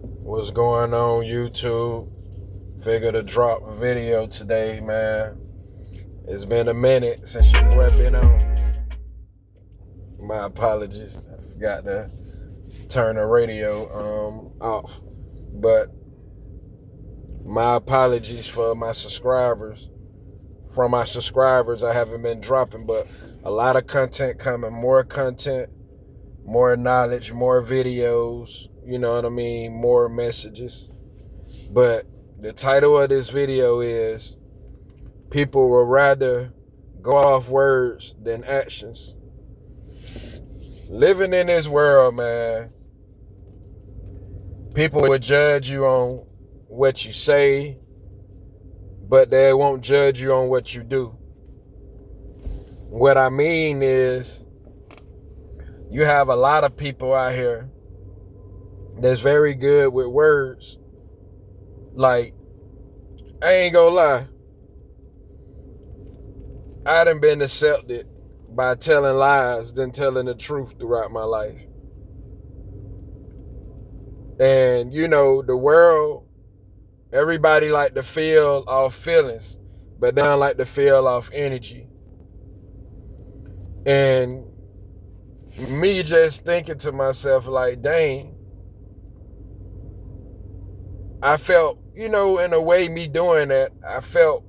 What's going on, YouTube? Figure to drop a video today, man. It's been a minute since you have been on. My apologies. I forgot to turn the radio off. But my apologies for my subscribers. From my subscribers, I haven't been dropping, but a lot of content coming, more content, more knowledge, more videos, you know what I mean, more messages. But the title of this video is People Will Rather Go Off Words Than Actions. Living in this world, man, people will judge you on what you say, but they won't judge you on what you do. What I mean is, you have a lot of people out here that's very good with words. Like, I ain't gonna lie, I done been accepted by telling lies than telling the truth throughout my life. And, you know, the world, everybody like to feel off feelings, but they don't like to feel off energy. And me just thinking to myself, like, dang, I felt, you know, in a way, me doing that, I felt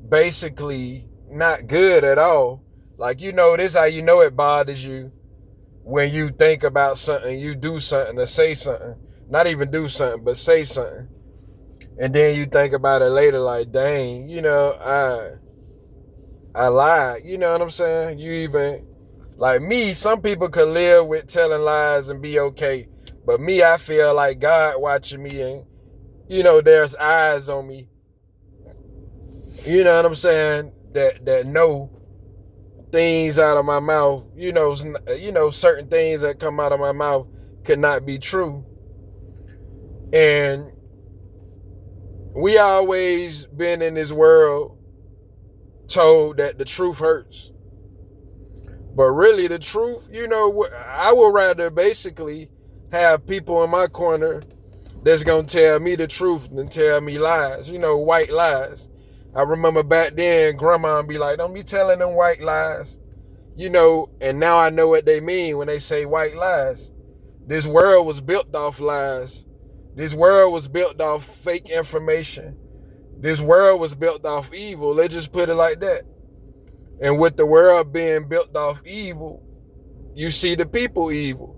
basically not good at all. Like, you know, this how you know it bothers you when you think about something, you do something or say something, not even do something, but say something. And then you think about it later, like, dang, you know, I lied. You know what I'm saying? You even, like me, some people could live with telling lies and be okay. But me, I feel like God watching me and, you know, there's eyes on me. You know what I'm saying? That know things out of my mouth, you know, certain things that come out of my mouth could not be true. And we always been in this world told that the truth hurts. But really the truth, you know, I would rather basically have people in my corner that's going to tell me the truth than tell me lies, you know, white lies. I remember back then, grandma would be like, don't be telling them white lies, you know, and now I know what they mean when they say white lies. This world was built off lies. This world was built off fake information. This world was built off evil. Let's just put it like that. And with the world being built off evil, you see the people evil.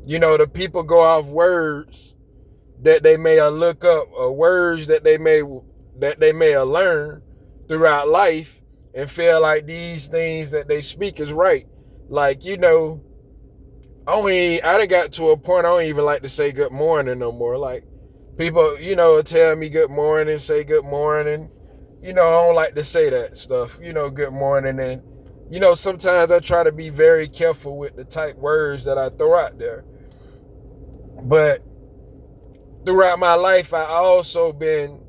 You know, the people go off words that they may look up, or words that they may learn throughout life, and feel like these things that they speak is right. Like, you know, I done got to a point I don't even like to say good morning no more. Like, people, you know, tell me good morning, say good morning. You know, I don't like to say that stuff, you know, good morning. And, you know, sometimes I try to be very careful with the type words that I throw out there. But throughout my life, I also been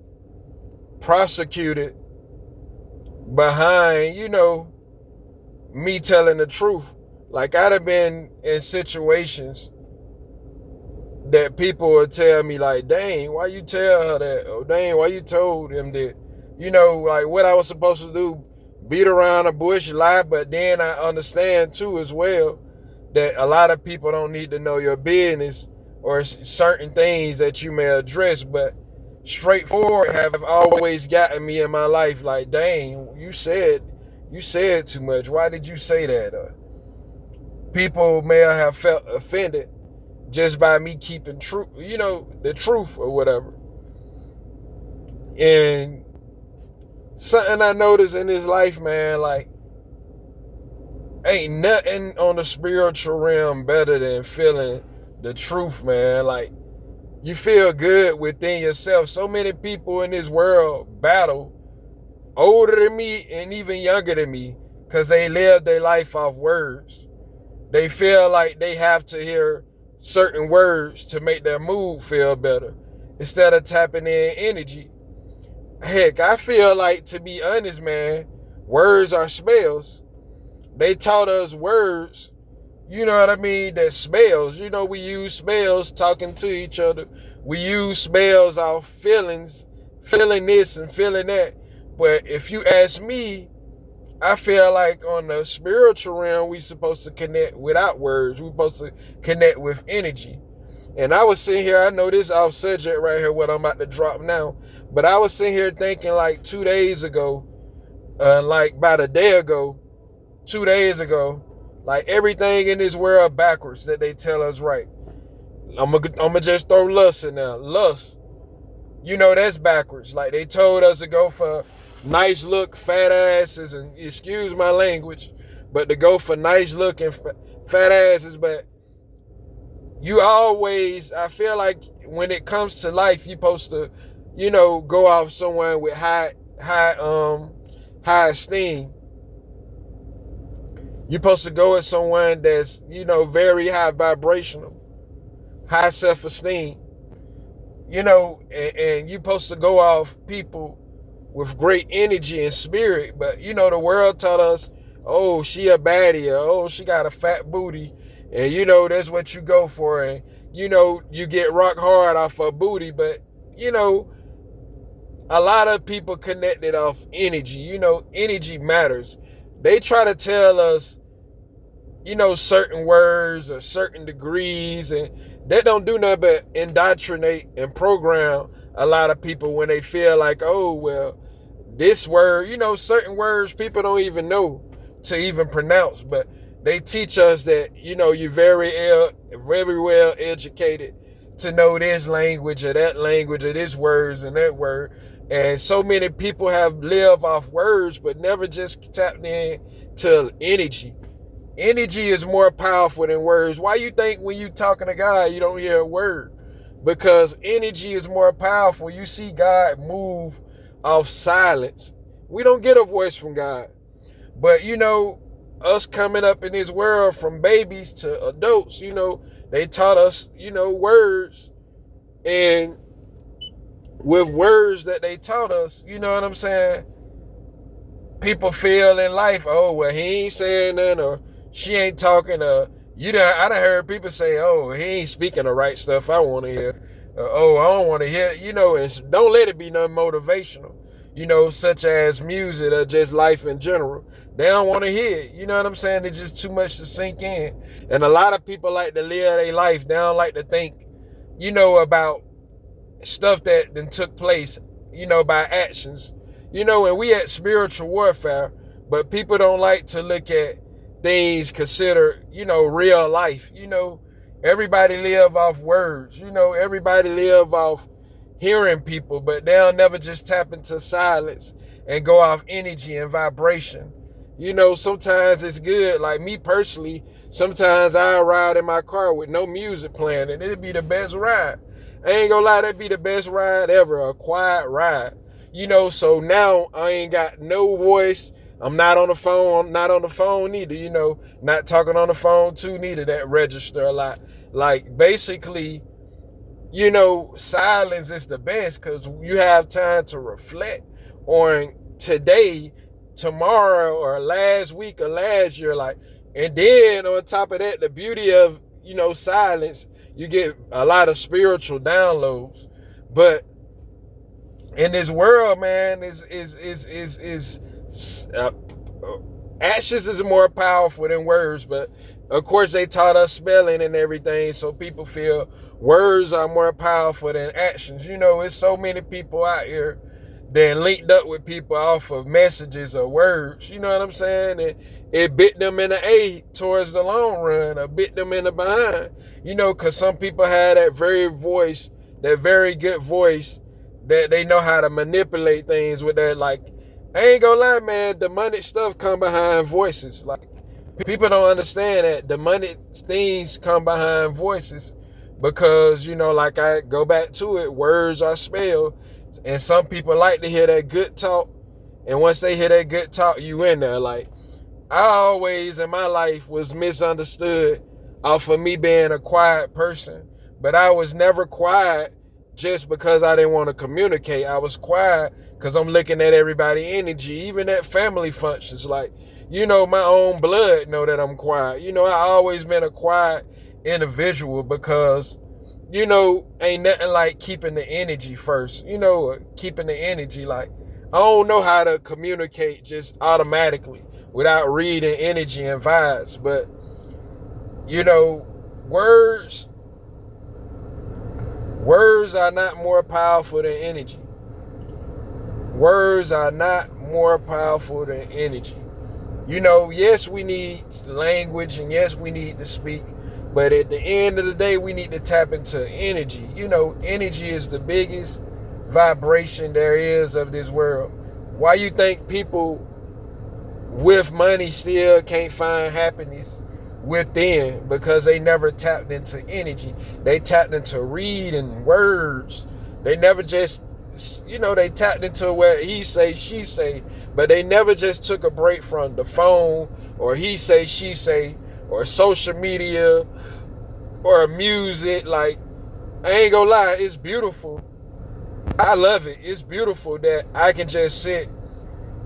prosecuted behind, you know, me telling the truth. Like, I'd have been in situations that people would tell me, like, dang, why you tell her that? Or dang, why you told him that? You know, like, what I was supposed to do, beat around the bush, lie. But then I understand too as well that a lot of people don't need to know your business or certain things that you may address. But straightforward have always gotten me in my life, like, dang, you said too much. Why did you say that? People may have felt offended just by me keeping true, you know, the truth or whatever. And something I noticed in this life, man, like, ain't nothing on the spiritual realm better than feeling the truth, man. Like, you feel good within yourself. So many people in this world battle, older than me and even younger than me, because they live their life off words. They feel like they have to hear certain words to make their mood feel better instead of tapping in energy. Heck, I feel like, to be honest, man, words are spells. They taught us words, you know what I mean, that spells. You know, we use spells talking to each other. We use spells off feelings, feeling this and feeling that. But if you ask me, I feel like on the spiritual realm, we supposed to connect without words. We supposed to connect with energy. And I was sitting here, I know this off subject right here, what I'm about to drop now. But I was sitting here thinking like 2 days ago, like about a day ago, 2 days ago, like everything in this world backwards that they tell us right. I'm gonna just throw lust in there. Lust, you know, that's backwards. Like they told us to go for nice look, fat asses, and excuse my language, but to go for nice looking fat asses. But you always, I feel like when it comes to life, you're supposed to, you know, go off someone with high esteem. You're supposed to go with someone that's, you know, very high vibrational, high self-esteem. You know, and you're supposed to go off people with great energy and spirit. But, you know, the world taught us, oh, she a baddie, or oh, she got a fat booty. And, you know, that's what you go for. And, you know, you get rock hard off her booty. But, you know, a lot of people connected off energy. You know, energy matters. They try to tell us, you know, certain words or certain degrees, and that don't do nothing but indoctrinate and program a lot of people when they feel like, oh, well, this word, you know, certain words people don't even know to even pronounce, but they teach us that, you know, you're very well educated to know this language or that language or this words and that word. And so many people have lived off words, but never just tapped in to energy. Energy is more powerful than words. Why you think when you talking to God, you don't hear a word? Because energy is more powerful. You see God move off silence. We don't get a voice from God. But, you know, us coming up in this world from babies to adults, you know, they taught us, you know, words. And with words that they taught us, you know what I'm saying? People feel in life, oh, well, he ain't saying nothing, or she ain't talking. I done heard people say, oh, he ain't speaking the right stuff I want to hear. Oh, I don't want to hear, you know, and don't let it be nothing motivational, you know, such as music or just life in general. They don't want to hear it. You know what I'm saying? It's just too much to sink in. And a lot of people like to live their life. They don't like to think, you know, about stuff that then took place, you know, by actions. You know, and we at spiritual warfare, but people don't like to look at things considered, you know, real life. You know, everybody live off words. You know, everybody live off hearing people, but they'll never just tap into silence and go off energy and vibration. You know, sometimes it's good. Like me personally, sometimes I ride in my car with no music playing, and it'd be the best ride. I ain't gonna lie, that'd be the best ride ever, a quiet ride. You know, so now I ain't got no voice. I'm not on the phone neither, you know, not talking on the phone too neither, that register a lot. Like basically, you know, silence is the best because you have time to reflect on today, tomorrow, or last week or last year. Like, and then on top of that, the beauty of, you know, silence, you get a lot of spiritual downloads. But in this world, man, actions is more powerful than words. But of course, they taught us spelling and everything, so people feel words are more powerful than actions. You know, it's so many people out here that linked up with people off of messages or words. You know what I'm saying? And it bit them in the A towards the long run, or bit them in the behind. You know, because some people have that very good voice, that they know how to manipulate things with that. Like, I ain't gonna lie, man, demonic stuff come behind voices. Like, people don't understand that demonic things come behind voices because, you know, like I go back to it, words are spelled, and some people like to hear that good talk, and once they hear that good talk, you in there. Like, I always in my life was misunderstood off of me being a quiet person, but I was never quiet just because I didn't want to communicate. I was quiet because I'm looking at everybody's energy, even at family functions. Like, You know, my own blood know that I'm quiet. You know, I always been a quiet individual because, you know, ain't nothing like keeping the energy first. You know, keeping the energy. Like, I don't know how to communicate just automatically without reading energy and vibes. But, you know, words are not more powerful than energy. Words are not more powerful than energy. You know, yes, we need language and yes, we need to speak. But at the end of the day, we need to tap into energy. You know, energy is the biggest vibration there is of this world. Why you think people with money still can't find happiness within? Because they never tapped into energy. They tapped into reading words. They never just, you know, they tapped into what he say, she say, but they never just took a break from the phone or he say, she say, or social media or music. Like, I ain't gonna lie, it's beautiful. I love it. It's beautiful that I can just sit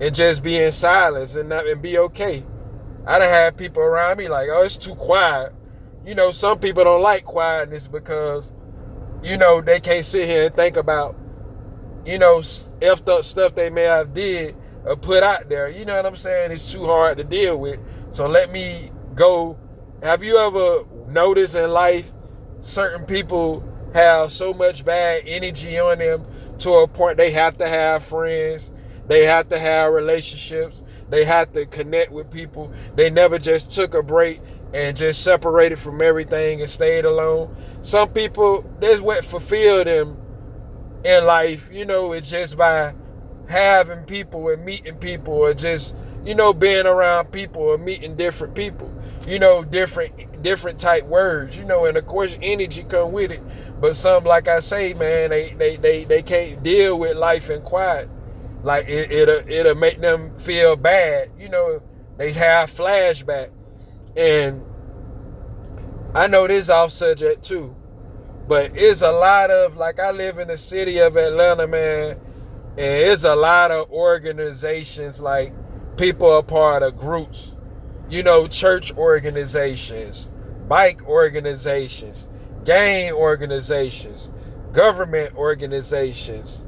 and just be in silence and be okay. I done had people around me like, oh, it's too quiet. You know, some people don't like quietness because, you know, they can't sit here and think about, you know, effed up stuff they may have did or put out there. You know what I'm saying? It's too hard to deal with. So let me go. Have you ever noticed in life certain people have so much bad energy on them to a point they have to have friends, they have to have relationships, they have to connect with people. They never just took a break and just separated from everything and stayed alone. Some people, that's what fulfilled them in life, you know, it's just by having people and meeting people or just, you know, being around people or meeting different people, you know, different type words, you know, and of course energy come with it. But some, like I say, man, they can't deal with life in quiet. Like it'll make them feel bad, you know, they have flashback. And I know this off subject too, but it's a lot of, like, I live in the city of Atlanta, man, and it's a lot of organizations, like people are part of groups, you know, church organizations, bike organizations, gang organizations, government organizations,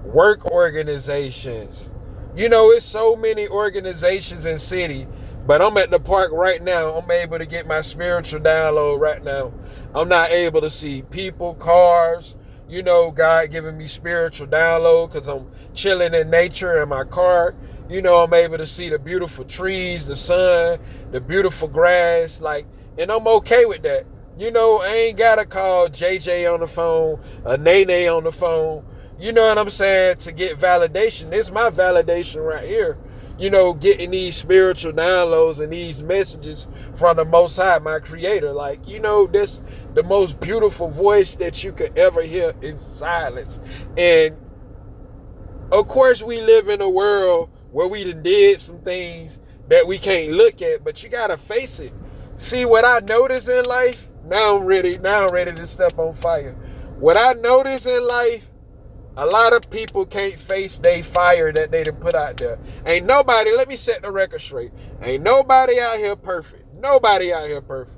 work organizations. You know, it's so many organizations in city. But I'm at the park right now. I'm able to get my spiritual download right now. I'm not able to see people, cars. You know, God giving me spiritual download because I'm chilling in nature in my car. You know, I'm able to see the beautiful trees, the sun, the beautiful grass. Like, and I'm okay with that. You know, I ain't got to call JJ on the phone, or Nene on the phone. You know what I'm saying? To get validation. This is my validation right here. You know, getting these spiritual downloads and these messages from the Most High, my creator. Like, you know, this the most beautiful voice that you could ever hear in silence. And of course we live in a world where we done did some things that we can't look at, but you gotta face it. See, what I notice in life, now I'm ready to step on fire. What I notice in life, a lot of people can't face their fire that they done put out there. Ain't nobody, let me set the record straight. Ain't nobody out here perfect. Nobody out here perfect.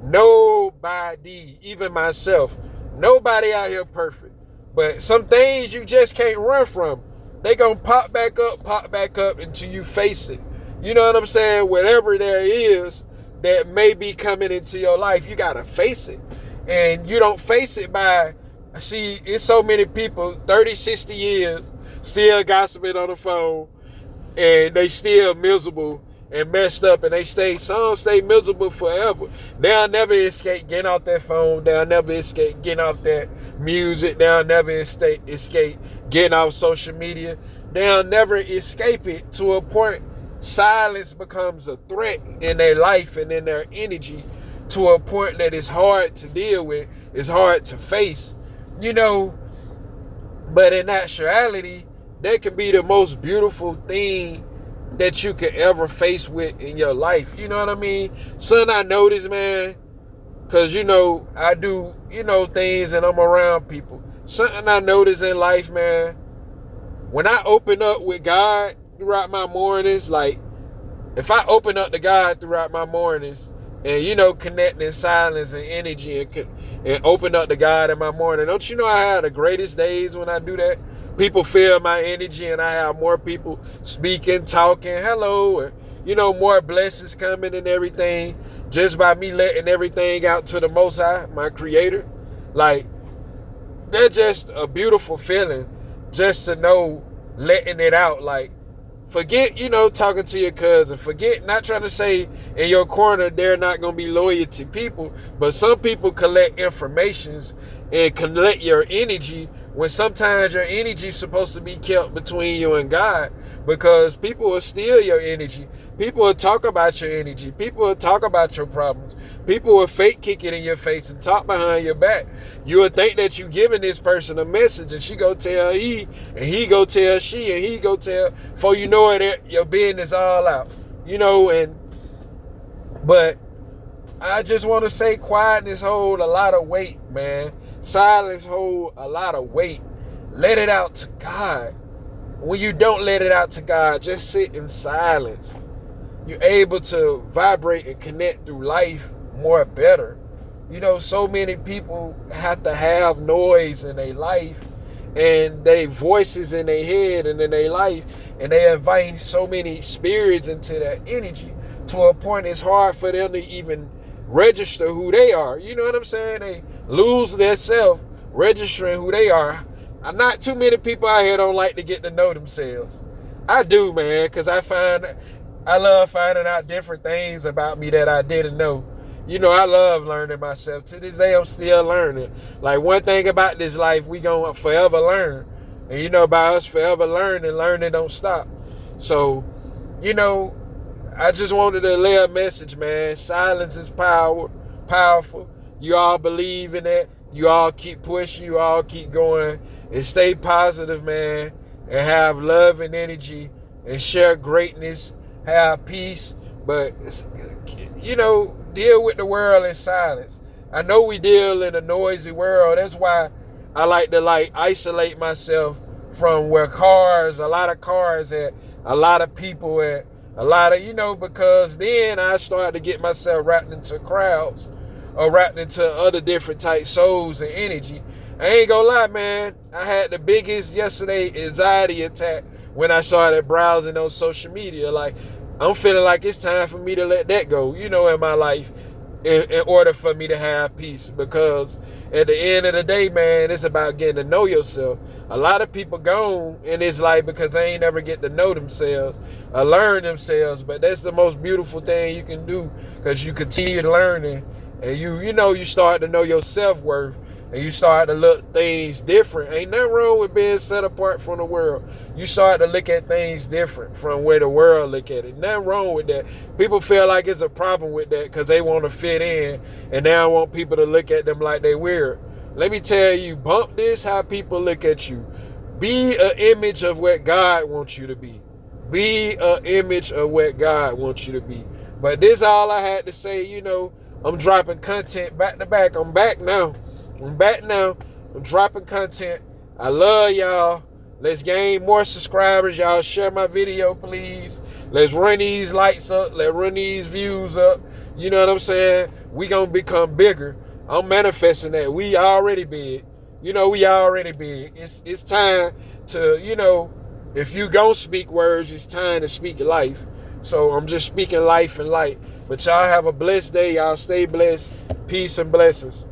Nobody, even myself. Nobody out here perfect. But some things you just can't run from. They gonna pop back up until you face it. You know what I'm saying? Whatever there is that may be coming into your life, you gotta face it. And you don't face it by, see, it's so many people, 30, 60 years, still gossiping on the phone, and they still miserable and messed up, and some stay miserable forever. They'll never escape getting off that phone. They'll never escape getting off that music. They'll never escape getting off social media. They'll never escape it to a point. Silence becomes a threat in their life and in their energy to a point that it's hard to deal with. It's hard to face. You know, but in actuality, that can be the most beautiful thing that you could ever face with in your life. You know what I mean? Son, I notice, man, because, you know, I do, you know, things and I'm around people. Something I notice in life, man, when I open up with God throughout my mornings, like, if I open up to God throughout my mornings and, you know, connect in silence and energy and open up to God in my morning, don't you know I have the greatest days when I do that? People feel my energy and I have more people speaking, talking, hello, and, you know, more blessings coming and everything just by me letting everything out to the Most High, my Creator. Like, they're just a beautiful feeling just to know letting it out. Like, forget, you know, talking to your cousin. Forget not trying to say in your corner they're not going to be loyal to people. But some people collect informations and collect your energy when sometimes your energy is supposed to be kept between you and God, because people will steal your energy. People will talk about your energy. People will talk about your problems. People will fake kick it in your face and talk behind your back. You would think that you giving this person a message and she go tell he, and he go tell she, and he go tell, before you know it, your business all out. You know, but I just want to say quietness hold a lot of weight, man. Silence hold a lot of weight. Let it out to God. When you don't let it out to God, just sit in silence. You're able to vibrate and connect through life more better. You know, so many people have to have noise in their life and they voices in their head and in their life, and they invite so many spirits into that energy to a point it's hard for them to even register who they are. You know what I'm saying? They lose their self registering who they are. Not too many people out here don't like to get to know themselves. I do, man, because I love finding out different things about me that I didn't know. You know, I love learning myself. To this day, I'm still learning. Like, one thing about this life, we gonna forever learn. And you know about us, forever learning don't stop. So, you know, I just wanted to lay a message, man. Silence is powerful. You all believe in it. You all keep pushing. You all keep going. And stay positive, man. And have love and energy. And share greatness. Have peace. But, you know, deal with the world in silence. I know we deal in a noisy world. That's why I like to, isolate myself from where a lot of cars at, a lot of people at, a lot of, you know, because then I started to get myself wrapped into crowds or wrapped into other different type souls and energy. I ain't gonna lie, man. I had the biggest yesterday anxiety attack when I started browsing on social media. Like, I'm feeling like it's time for me to let that go, you know, in my life in order for me to have peace. Because at the end of the day, man, it's about getting to know yourself. A lot of people gone in this life because they ain't never get to know themselves or learn themselves. But that's the most beautiful thing you can do, because you continue learning and you start to know your self-worth. And you start to look things different. Ain't nothing wrong with being set apart from the world. You start to look at things different from where the world look at it. Nothing wrong with that. People feel like it's a problem with that because they want to fit in and they don't want people to look at them like they weird. Let me tell you, bump this how people look at you. Be an image of what God wants you to be. Be an image of what God wants you to be. But this is all I had to say. You know, I'm dropping content back to back. I'm back now. I'm dropping content. I love y'all. Let's gain more subscribers. Y'all share my video, please. Let's run these likes up. Let's run these views up. You know what I'm saying? We gonna become bigger. I'm manifesting that. We already big. You know, we already big. It's time to, you know, if you gonna speak words, it's time to speak life. So I'm just speaking life and light. But y'all have a blessed day. Y'all stay blessed. Peace and blessings.